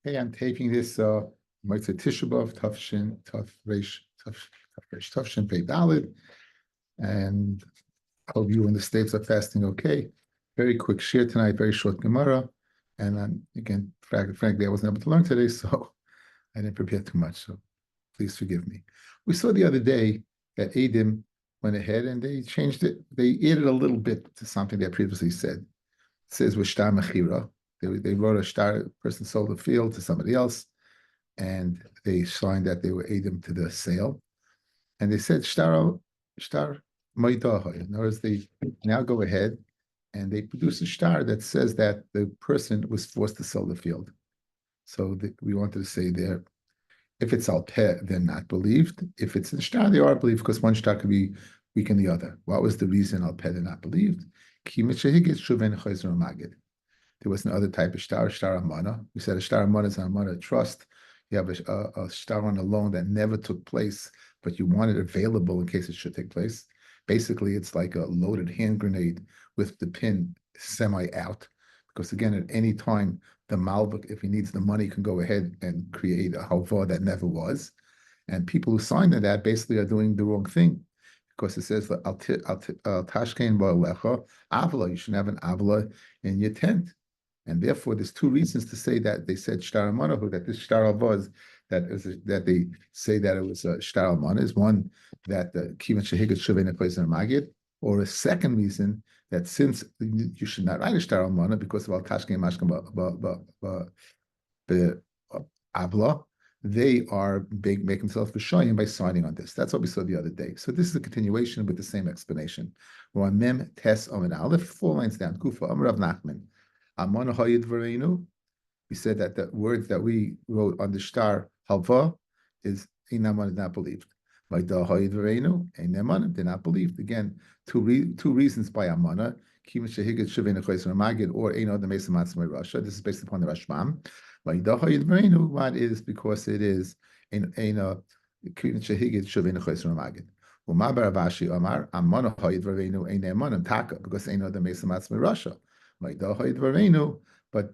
Hey, I'm taking this Motzei Tisha B'Av Tuf Shin Pei Dalid, and hope you in the States are fasting okay. Very quick share tonight, very short Gemara, and again, frankly, I wasn't able to learn today, so I didn't prepare too much. So please forgive me. We saw the other day that Adim went ahead and they changed it. They added a little bit to something they previously said. It says with Shtar Mechira. They wrote a Shtar, person sold the field to somebody else, and they signed that they were aiding to the sale. And they said Shtar Maidaha. In other words, they now go ahead and they produce a shtar that says that the person was forced to sell the field. So we wanted to say there, if it's al peh, they're not believed. If it's in shtar, they are believed because one shtar could be weak in the other. What was the reason al peh they're not believed? There was another type of shtar amana. We said a shtar amana is an amana trust. You have a shtar on a loan that never took place, but you want it available in case it should take place. Basically, it's like a loaded hand grenade with the pin semi out. Because again, at any time, the malvik, if he needs the money, can go ahead and create a halva that never was. And people who signed that basically are doing the wrong thing. Because it says tashkein ba'alecha avla. You shouldn't have an avla in your tent. And therefore, there's two reasons to say that they said shtar almanahu, that this shtar was that they say that it was a shtar almana is one that the kivan shehigat shuvein a place in a magid, or a second reason that since you should not write a shtar almana because of al tashkein mashkan avla, they are making themselves b'shayim by signing on this. That's what we saw the other day. So this is a continuation with the same explanation. We're on Mem Tes Omen Aleph, 4 lines down. Kufa Amar Rav Nachman. Amon Hayid Varenu. We said that the words that we wrote on the shtar halva is Inaman is not believed. Maida Hayid Varenu, Einaman, they're not believed. Again, two reasons by Amana. Kim Shehigat Shuvin Achois Magid or Eino the Mesa Matzmai Russia. This is based upon the Rashbam. Maida Hayid Varenu, what is because it is Eino Kim Shehigat Shuvin Achois Magid. Umabar Abashi Amar Amana Hayid Varenu Einaman Taka because Eino the Mesa Matzmai Russia. But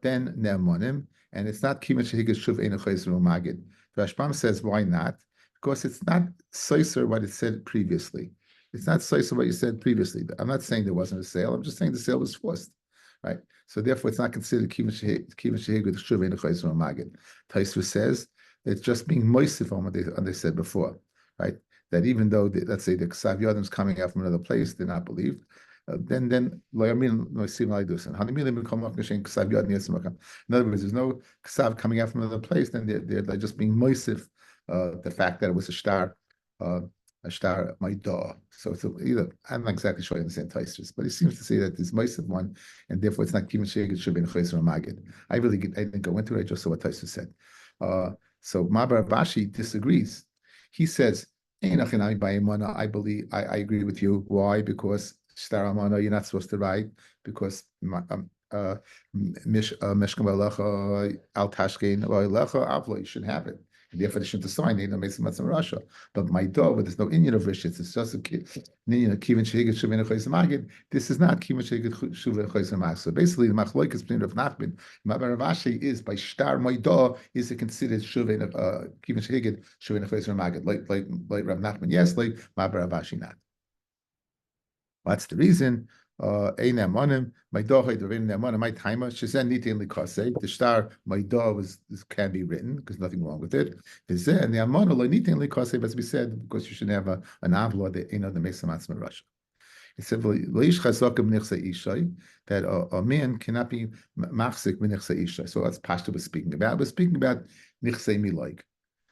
then ne'emanim, and it's not kima shehigas shuv ein chayzer magid. Rashbam says, why not? Because it's not soiser what it said previously. It's not soiser what you said previously. I'm not saying there wasn't a sale. I'm just saying the sale was forced, right? So therefore, it's not considered kima shehigas shuv ein chayzer magid. Taisva says it's just being moisif on what they said before, right? That even though let's say the ksav yodim's coming out from another place, they're not believed. Then lo yamin no sim like this. In other words, there's no ksav coming out from another place. Then they're just being moisif the fact that it was a shtar maidah. So it's either I'm not exactly sure I understand Taisvis, but he seems to say that there's moisif one, and therefore it's not kimin sheik. It should be in chayzer magid. I didn't go into it. I just saw what Taisvis said. So Mabar Bashi disagrees. He says, I agree with you. Why? Because shtar amana, you're not supposed to write because mishkan v'alecha al tashkein v'alecha avla, you shouldn't have it. And therefore, they shouldn't sign it. It Russia. But my dog, but there's no Indian of rishis. It's just a Indian kivin shehigat shuvin achois magid. This is not kivin shehigat shuvin achois magid. So basically, the machloikas between Rav Nachman and Mabar Ravashi is by shtar my dog is it considered shuvin kivin shehigat shuvin achois magid like Rav Nachman? Yes, like Mabar Ravashi not. What's the reason? My dog my timer. She said the star my dog can be written because nothing wrong with it. And the amana as we said because you should have an avla the Mesa Matzma Russia. It said that a man cannot be machzik b'nichse isha. So that's Pashto was speaking about. We're speaking about nichse milaik.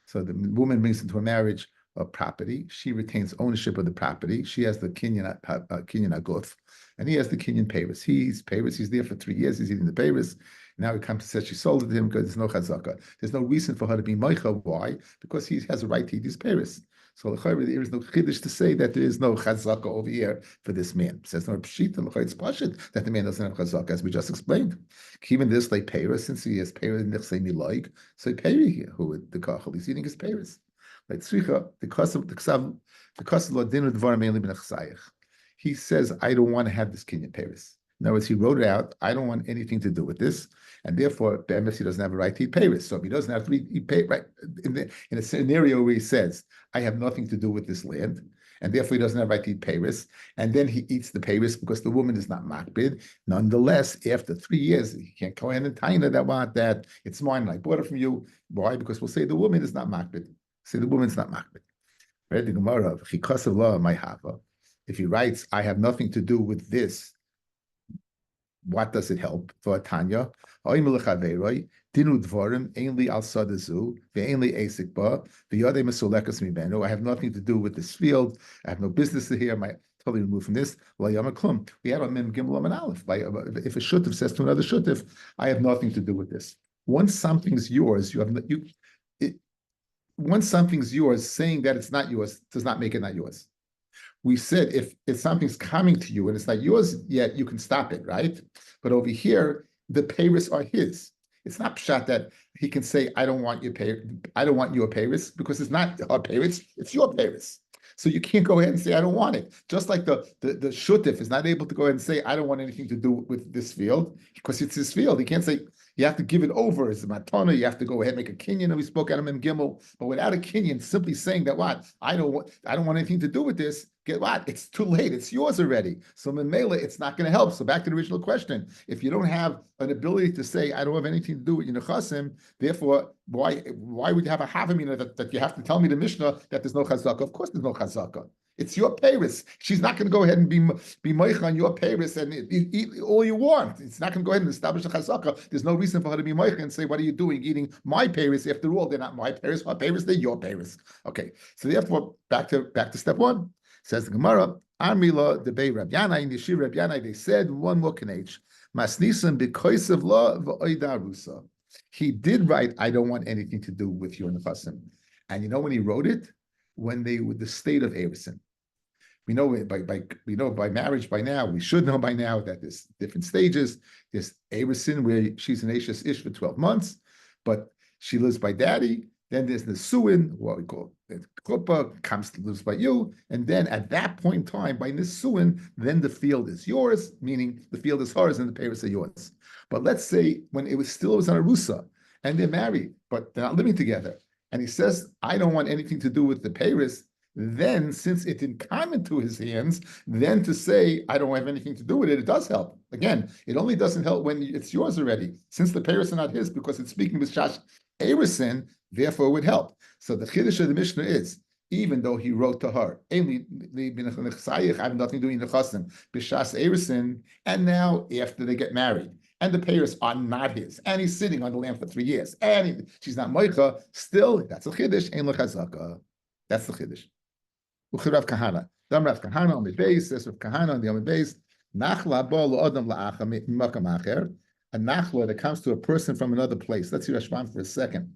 So the woman brings into a marriage a property. She retains ownership of the property. She has the kinyan agoth, and he has the kinyan payros. He's payros. He's there for 3 years. He's eating the payros. Now he comes to say she sold it to him because there's no chazaka. There's no reason for her to be meicha. Why? Because he has a right to eat these payros. So there is no chiddush to say that there is no chazaka over here for this man. It says no pshita. It's pashit that the man doesn't have chazaka, as we just explained. Even this like payros, since he has payros nichsei milaik, so payri here who the kachal he's eating his payros. Like tzricha, the ksav ladinu dvar mainly b'nechsayich. He says, I don't want to have this kinyan payros. In other words, he wrote it out. I don't want anything to do with this, and therefore, the embassy doesn't have a right to eat Paris. So if he doesn't have to eat Paris, right? In a scenario where he says, "I have nothing to do with this land," and therefore he doesn't have a right to eat Paris, and then he eats the Paris because the woman is not makbid. Nonetheless, after 3 years, he can't go in and tell that want that it's mine. And I bought it from you. Why? Because we'll say the woman is not makbid. Say the woman's not makbid. Read the Gemara. If he writes, "I have nothing to do with this," what does it help? For Tanya, dinu dvarim ainli al sadazu ve'ainli asik ba v'yadei mesulekas mimenu. I have nothing to do with this field. I have no business here. My totally removed from this. We have a mem gimel and aleph. If a shutif says to another shutif, "I have nothing to do with this." Once something's yours, once something's yours, saying that it's not yours does not make it not yours. We said if something's coming to you and it's not yours yet, you can stop it, right? But over here, the payers are his. It's not pshat that he can say, "I don't want your payers," because it's not our payers, it's your payers. So you can't go ahead and say, "I don't want it." Just like the shutif is not able to go ahead and say, "I don't want anything to do with this field," because it's his field. He can't say, you have to give it over as a matana. You have to go ahead and make a kinyan. And we spoke out of Mem Gimel, but without a kinyan, simply saying that I don't want anything to do with this. Get what? It's too late. It's yours already. So Memela, it's not going to help. So back to the original question: if you don't have an ability to say, "I don't have anything to do with your nechasim," therefore, why would you have a havamina that you have to tell me the Mishnah that there's no chazaka? Of course, there's no chazaka. It's your payris. She's not going to go ahead and be moich on your payris and eat all you want. It's not going to go ahead and establish a chazaka. There's no reason for her to be moich and say, "What are you doing eating my payris?" After all, they're not my payris. Her payris, they're your payris. Okay. So therefore, back to step one. Says the Gemara, Amrila debei Rabbi Yanai in Yeshiva Rabbi Yanai. They said one more kanech. Masnisim because of law v'oida rusa. He did write, "I don't want anything to do with your nechasim." And you know when he wrote it? When they were the state of Erison. We know by marriage by now. We should know by now that there's different stages. There's Erison where she's an Ashes Ish for 12 months, but she lives by daddy. Then there's Nesuin, what we call Klippa, comes to lives by you, and then at that point in time, by Nesuin, then the field is yours, meaning the field is hers and the payers are yours. But let's say when it was on a Rusa, and they're married, but they're not living together, and he says, "I don't want anything to do with the payers," then since it didn't come into his hands, then to say, "I don't have anything to do with it," it does help. Again, it only doesn't help when it's yours already, since the payers are not his, because it's speaking with Shash Erison, therefore it would help. So the chiddush of the Mishnah is, even though he wrote to her, I have nothing to do with nechasim, b'shas Erison, and now after they get married, and the payers are not his, and he's sitting on the land for 3 years, and she's not moicha, still, that's a chiddush, ein lechazaka. That's the chiddush. Rav Kahana. Dam Rav Kahana on the base, says Rav Kahana on the Amid base, Nachla bo lo'odam la'acha makam acher, a nachla that comes to a person from another place. Let's see Rashban for a second.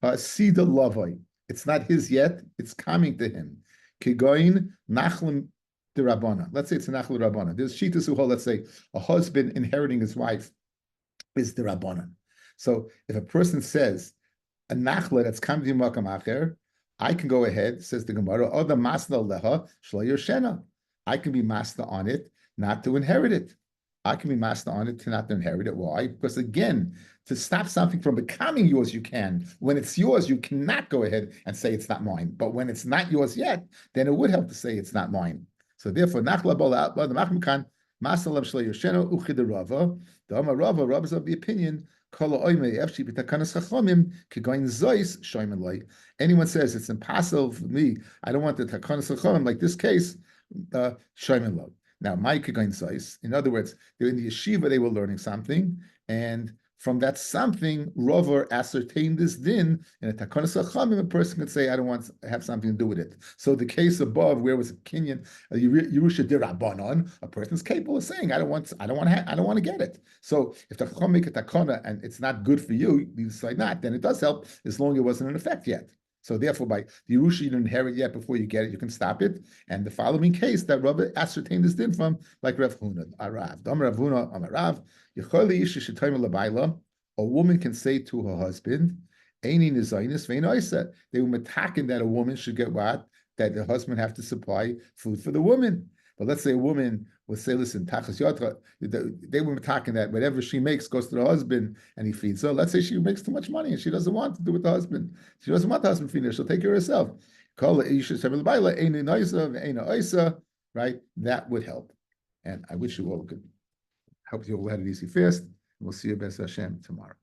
Sida lavoi. It's not his yet. It's coming to him. Kigoin nachlim de Rabbana. Let's say it's a nachla Rabbana. There's shitas who hold, let's say, a husband inheriting his wife is the Rabbana. So if a person says a nachla that's coming to makam acher, I can go ahead, says the Gemara, or the masna leha shlo yoshena. I can be master on it, not to inherit it. I can be master on it to not to inherit it. Why? Because again, to stop something from becoming yours, you can. When it's yours, you cannot go ahead and say it's not mine. But when it's not yours yet, then it would have to say it's not mine. So therefore, nachla bola the machmikan master lev shlo yoshena uchid the Rava. The Amar Rava is of the opinion. Anyone says it's impossible for me, I don't want the takanas chachamim, like this case, shoyman lo. Now, in other words, they're in the yeshiva, they were learning something, and from that something, Rover ascertained this din, and a takanas chachamim, a person could say, I don't want to have something to do with it. So the case above, where was a kinyan, Yerusha dirabanon, a person's capable of saying, I don't want to get it. So if the chacham make a takana and it's not good for you, you decide not, then it does help as long as it wasn't in effect yet. So therefore, by the Yerusha you didn't inherit yet before you get it, you can stop it. And the following case that Rabbi ascertained this din from, like Rav Huna, Arav. Dam Rav Huna, Amarav, a woman can say to her husband, Eini nizainis vein they were mataking that a woman should get what? That the husband have to supply food for the woman. But let's say a woman would say, listen, tachas yotra, they were talking that whatever she makes goes to the husband and he feeds her. Let's say she makes too much money and she doesn't want to do with the husband. She doesn't want the husband feeding her. She'll take care of herself. Right? That would help. And I wish you all good. Hope you all had an easy fast. We'll see you, B'ez Hashem, tomorrow.